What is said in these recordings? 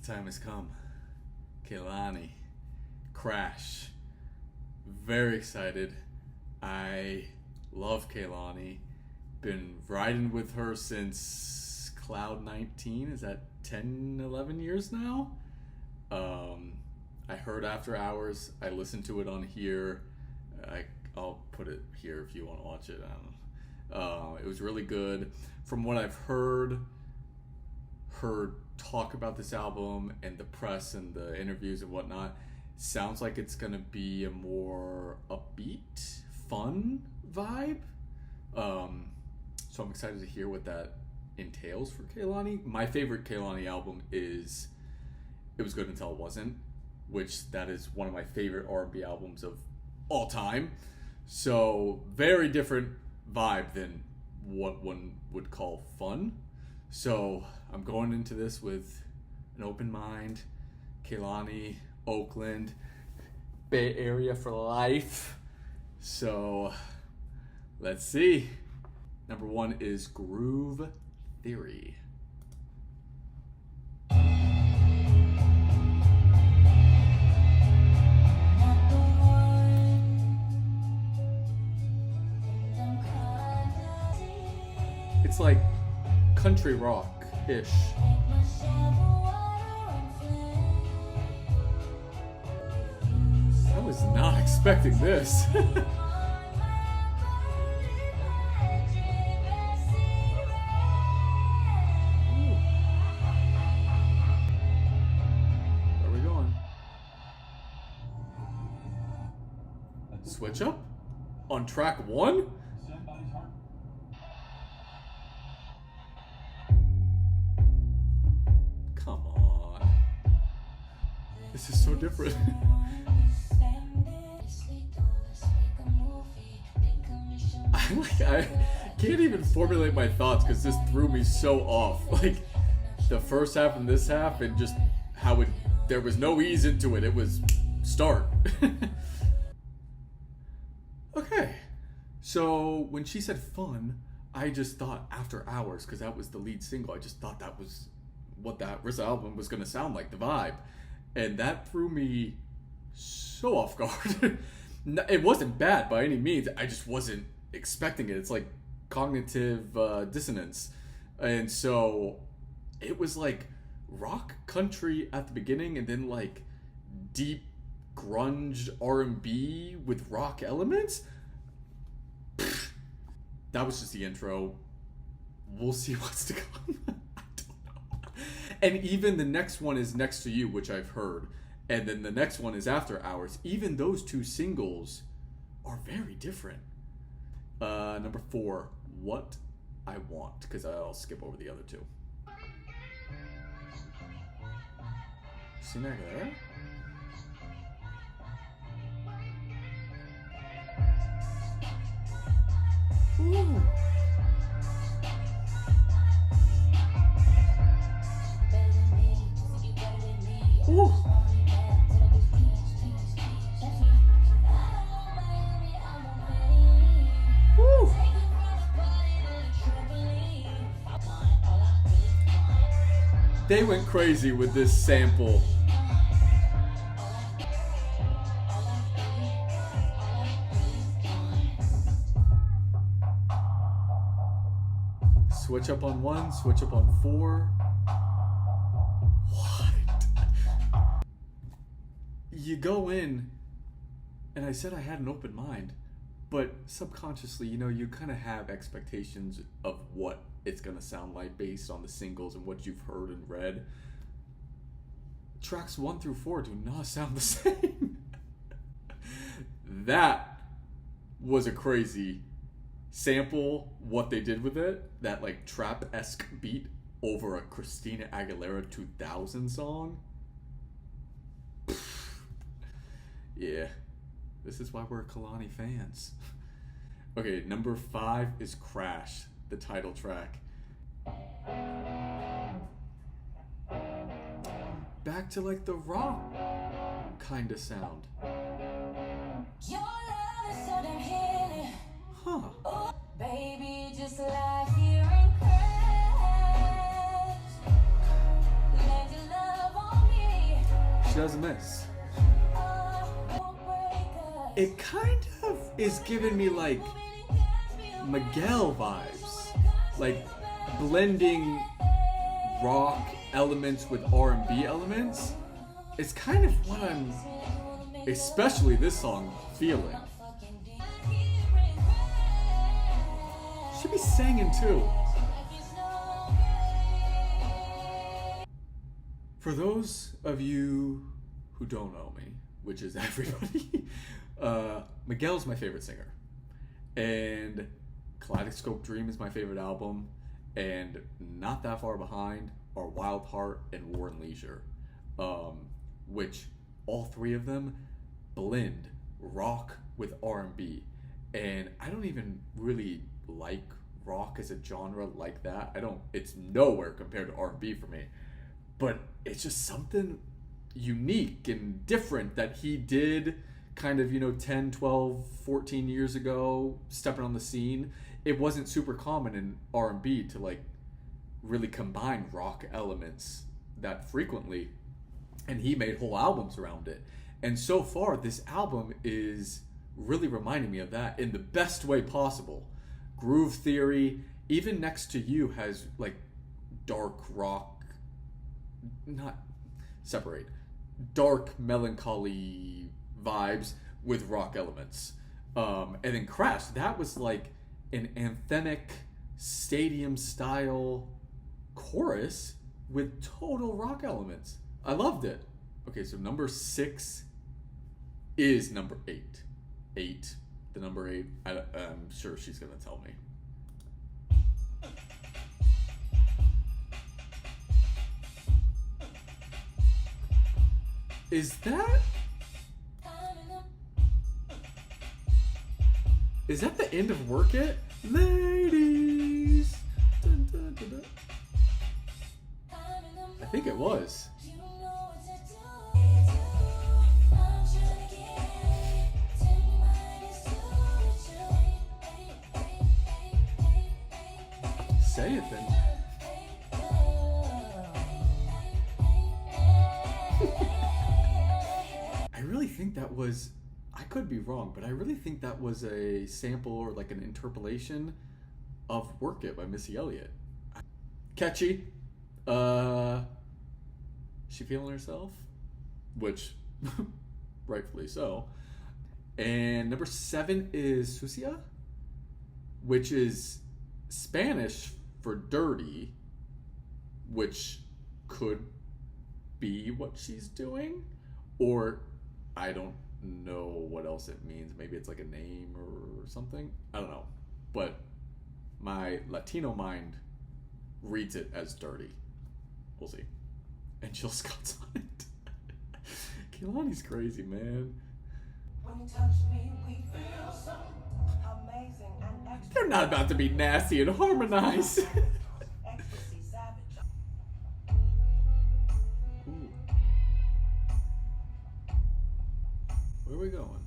The time has come. Kehlani. Crash. Very excited. I love Kehlani. Been riding with her since Cloud 19. Is that 10, 11 years now? I heard After Hours. I listened to it on here. I'll put it here if you want to watch it. I don't know. It was really good. From what I've heard her talk about this album and the press and the interviews and whatnot, sounds like it's gonna be a more upbeat, fun vibe. So I'm excited to hear what that entails for Kehlani. My favorite Kehlani album is It Was Good Until It Wasn't, which that is one of my favorite R&B albums of all time. So very different vibe than what one would call fun. So I'm going into this with an open mind. Kehlani, Oakland, Bay Area for life. So let's see. Number 1 is Grth Theory. It's like country rock-ish. I was not expecting this. Where are we going? Switch up? On track 1? Come on. This is so different. I can't even formulate my thoughts because this threw me so off. Like the first half and this half, and just how there was no ease into it. It was start. Okay, so when she said fun, I just thought After Hours, because that was the lead single. I just thought that was what that RZA album was going to sound like, the vibe. And that threw me so off guard. It wasn't bad by any means. I just wasn't expecting it. It's like cognitive dissonance. And so it was like rock country at the beginning, and then like deep grunge R&B with rock elements. That was just the intro. We'll see what's to come. I don't know. And even the next one is Next to You, which I've heard. And then the next one is After Hours. Even those two singles are very different. Number 4, What I Want, because I'll skip over the other two. Christina Aguilera? Ooh. Ooh. Ooh. They went crazy with this sample. Switch up on 1, switch up on 4. What? You go in, and I said I had an open mind, but subconsciously, you kind of have expectations of what it's going to sound like based on the singles and what you've heard and read. Tracks 1 through 4 do not sound the same. That was a crazy sample, what they did with it, that like trap-esque beat over a Christina Aguilera 2000 song. Yeah, this is why we're Kehlani fans. Okay, number 5 is Crash, the title track. Back to like the rock kind of sound. Huh. Baby, just like here and crash. Let your love on doesn't miss. It kind of is giving me like Miguel vibes, like blending rock elements with R&B elements. It's kind of what I'm, especially this song, feeling. Should be singing too. For those of you who don't know me, which is everybody, Miguel's my favorite singer. And Kaleidoscope Dream is my favorite album. And not that far behind are Wild Heart and War and Leisure, which all three of them blend rock with R&B. And I don't even really like rock as a genre like that. It's nowhere compared to R&B for me. But it's just something unique and different that he did kind of, 10, 12, 14 years ago, stepping on the scene. It wasn't super common in R&B to like really combine rock elements that frequently, and he made whole albums around it. And so far, this album is really reminding me of that in the best way possible. Grth Theory, even Next to You, has like dark rock, not separate, dark melancholy vibes with rock elements. And then Crash, that was like an anthemic stadium style chorus with total rock elements. I loved it. Okay, so number 6 is number 8. 8, the number 8. I'm sure she's gonna tell me. Is that the end of Work It? Ladies. Dun, dun, dun, dun. I think it was. Say it then. I really think that was, I could be wrong, but I really think that was a sample or like an interpolation of Work It by Missy Elliott. Catchy. She feeling herself? Which, rightfully so. And number 7 is Sucia, which is Spanish for dirty, which could be what she's doing, or I don't know what else it means. Maybe it's like a name or something. I don't know. But my Latino mind reads it as dirty. We'll see. And Jill Scott's on it. Kehlani's crazy, man. When you touch me, we feel so amazing and extra. They're not about to be nasty and harmonize. Ecstasy savage. Ooh. Where are we going?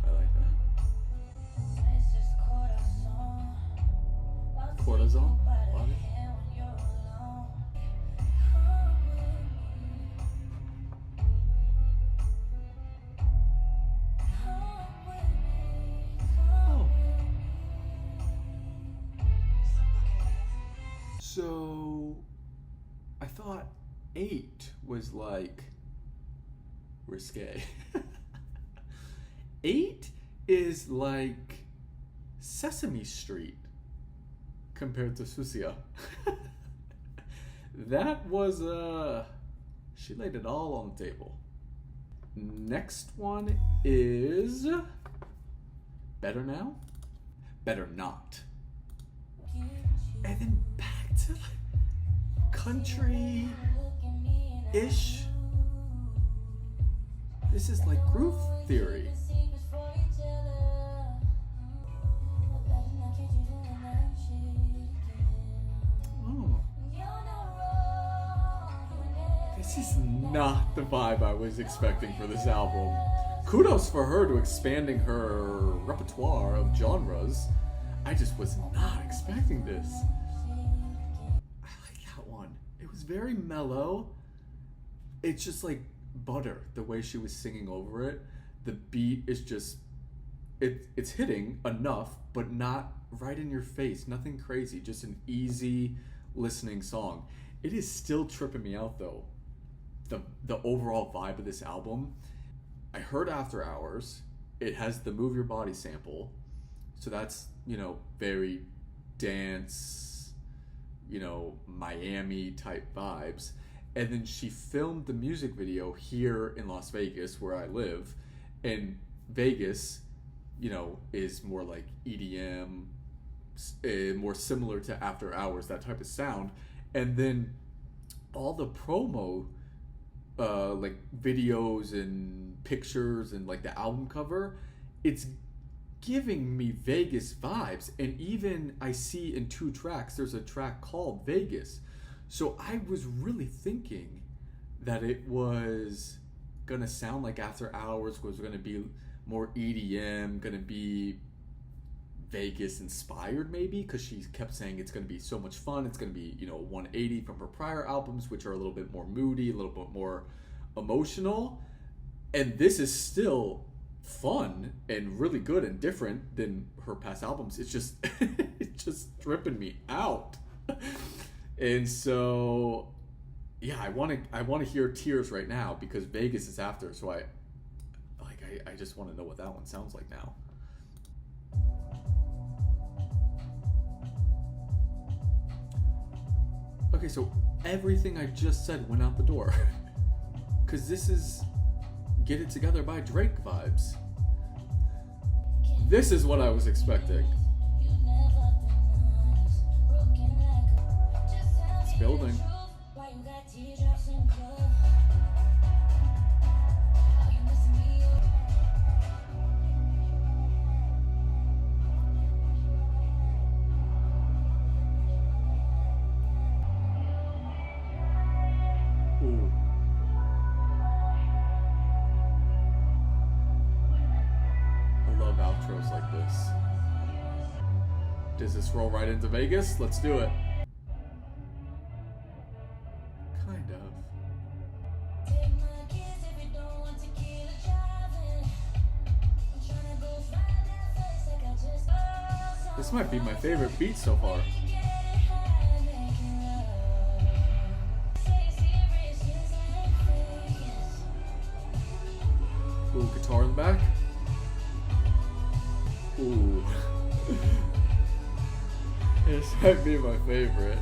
I like that. Cortisol? Body? Oh. So, I thought 8 was like risque. 8 is like Sesame Street compared to Sucia. That was she laid it all on the table. Next one is Better Now, Better Not. And then back to like country-ish. This is like Grth Theory. Oh. This is not the vibe I was expecting for this album. Kudos for her to expanding her repertoire of genres. I just was not expecting this. I like that one. It was very mellow. it's just like butter, the way she was singing over it. The beat is just, it's hitting enough, but not right in your face, nothing crazy, just an easy listening song. It is still tripping me out though, the overall vibe of this album. I heard After Hours. It has the Move Your Body sample, so that's, you know, very dance, you know, Miami type vibes. And then she filmed the music video here in Las Vegas, where I live. And Vegas, you know, is more like EDM, more similar to After Hours, that type of sound. And then all the promo, like videos and pictures and like the album cover, it's giving me Vegas vibes. And even I see in 2 tracks, there's a track called Vegas. So I was really thinking that it was gonna sound like After Hours, was gonna be more EDM, gonna be Vegas inspired maybe, because she kept saying it's gonna be so much fun, it's gonna be, you know, 180 from her prior albums, which are a little bit more moody, a little bit more emotional. And this is still fun and really good and different than her past albums. It's just it's just tripping me out. And so yeah, I want to hear Tears right now, because Vegas is after, so I just want to know what that one sounds like now. Okay, so everything I just said went out the door. Because this is Get It Together by Drake vibes. This is what I was expecting. It's building. Ooh. I love outros like this. Does this roll right into Vegas? Let's do it. Kind of. This might be my favorite beat so far. Ooh, guitar in the back. Ooh. This might be my favorite.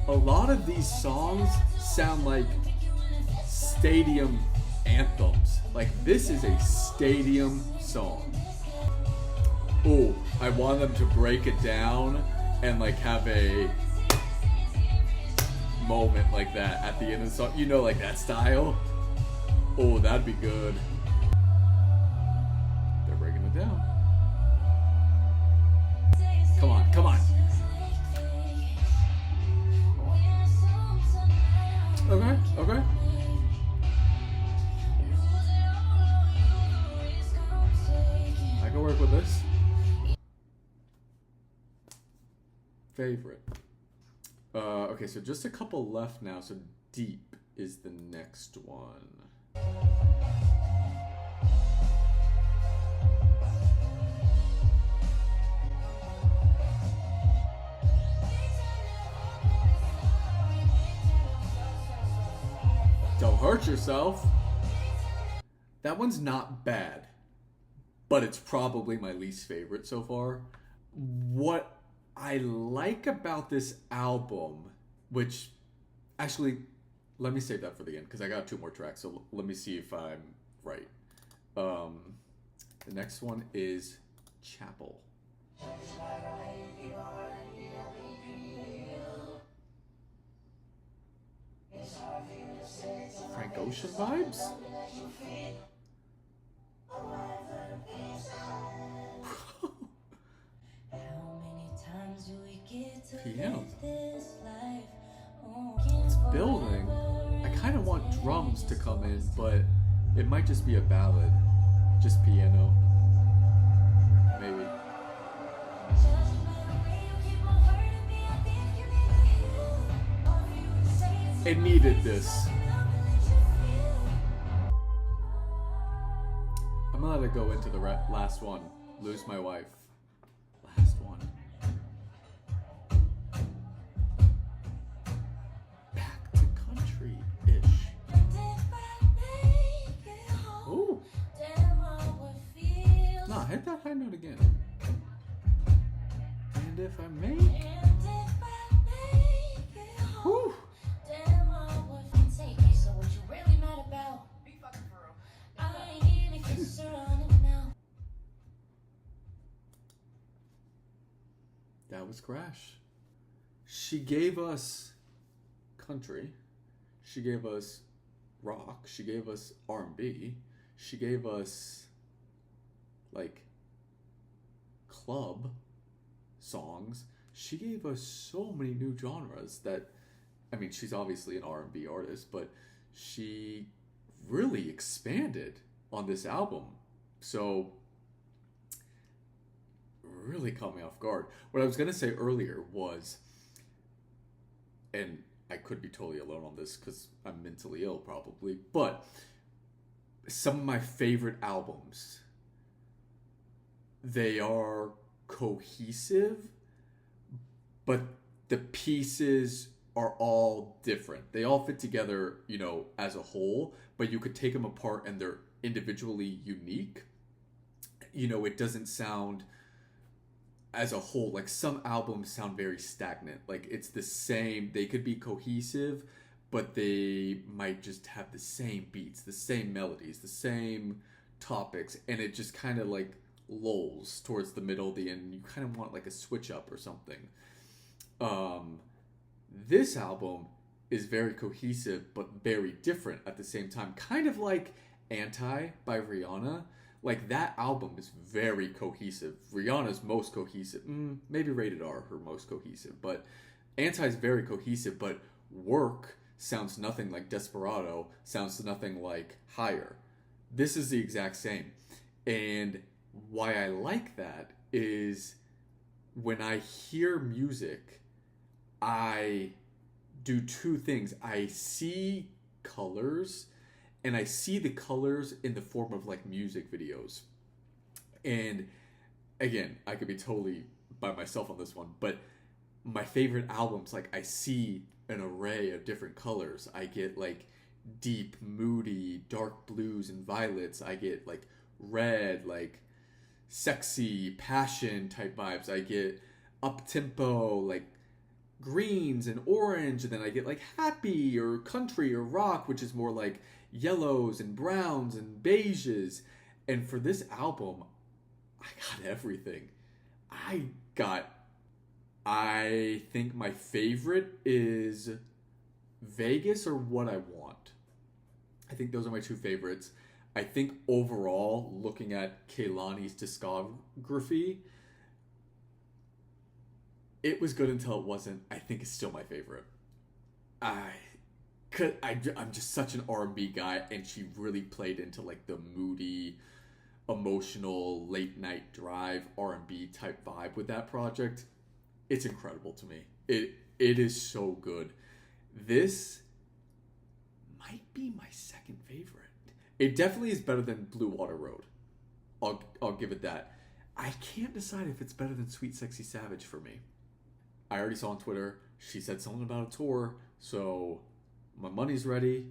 A lot of these songs sound like stadium anthems. Like, this is a stadium song. Ooh, I want them to break it down and like have a moment like that at the end of the song. You know, like that style. Oh, that'd be good. They're breaking it down. Come on, come on. Okay, okay. I can work with this. Favorite. Okay, so just a couple left now. So Deep is the next one. Don't hurt yourself. That one's not bad, but it's probably my least favorite so far. What I like about this album, which actually, let me save that for the end because I got 2 more tracks, so let me see if I'm right. The next one is Chapel. Frank Ocean vibes? Piano. It's building. I kind of want drums to come in, but it might just be a ballad. Just piano. Maybe. It needed this. I'm gonna let it go into the last one. Lose My Wife. Last one. Back to country-ish. Ooh. Nah, hit that high note again. And if I make... Whew. That was Crash. She gave us country. She gave us rock. She gave us R&B. She gave us like club songs. She gave us so many new genres that, I mean, she's obviously an R&B artist, but she really expanded on this album. So really caught me off guard. What I was going to say earlier was, and I could be totally alone on this because I'm mentally ill probably, but some of my favorite albums, they are cohesive, but the pieces are all different. They all fit together, you know, as a whole, but you could take them apart and they're individually unique. You know, it doesn't sound as a whole, like some albums sound very stagnant. Like it's the same, they could be cohesive, but they might just have the same beats, the same melodies, the same topics, and it just kind of like lulls towards the middle, the end. You kind of want like a switch up or something. This album is very cohesive, but very different at the same time. Kind of like Anti by Rihanna. Like that album is very cohesive. Rihanna's most cohesive. Maybe Rated R, her most cohesive. But Anti is very cohesive, but Work sounds nothing like Desperado, sounds nothing like Higher. This is the exact same. And why I like that is when I hear music, I do two things. I see colors, and I see the colors in the form of like music videos. And again, I could be totally by myself on this one, but my favorite albums, like I see an array of different colors. I get like deep, moody, dark blues and violets. I get like red, like sexy, passion type vibes. I get up-tempo, like greens and orange, and then I get like happy or country or rock, which is more like yellows and browns and beiges. And for this album, I got everything. I think my favorite is Vegas or What I Want. I think those are my two favorites. I think overall, looking at Kehlani's discography, it was good until it wasn't. I think it's still my favorite. I'm just such an R&B guy, and she really played into like the moody, emotional, late night drive R&B type vibe with that project. It's incredible to me. It is so good. This might be my second favorite. It definitely is better than Blue Water Road. I'll give it that. I can't decide if it's better than Sweet Sexy Savage for me. I already saw on Twitter, she said something about a tour, so my money's ready.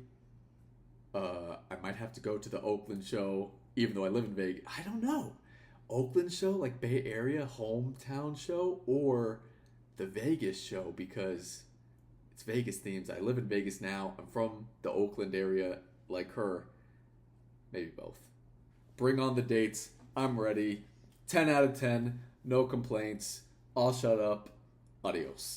I might have to go to the Oakland show, even though I live in Vegas. I don't know. Oakland show, like Bay Area hometown show, or the Vegas show, because it's Vegas themes. I live in Vegas now. I'm from the Oakland area like her. Maybe both. Bring on the dates. I'm ready. 10 out of 10. No complaints. I'll shut up. Adios.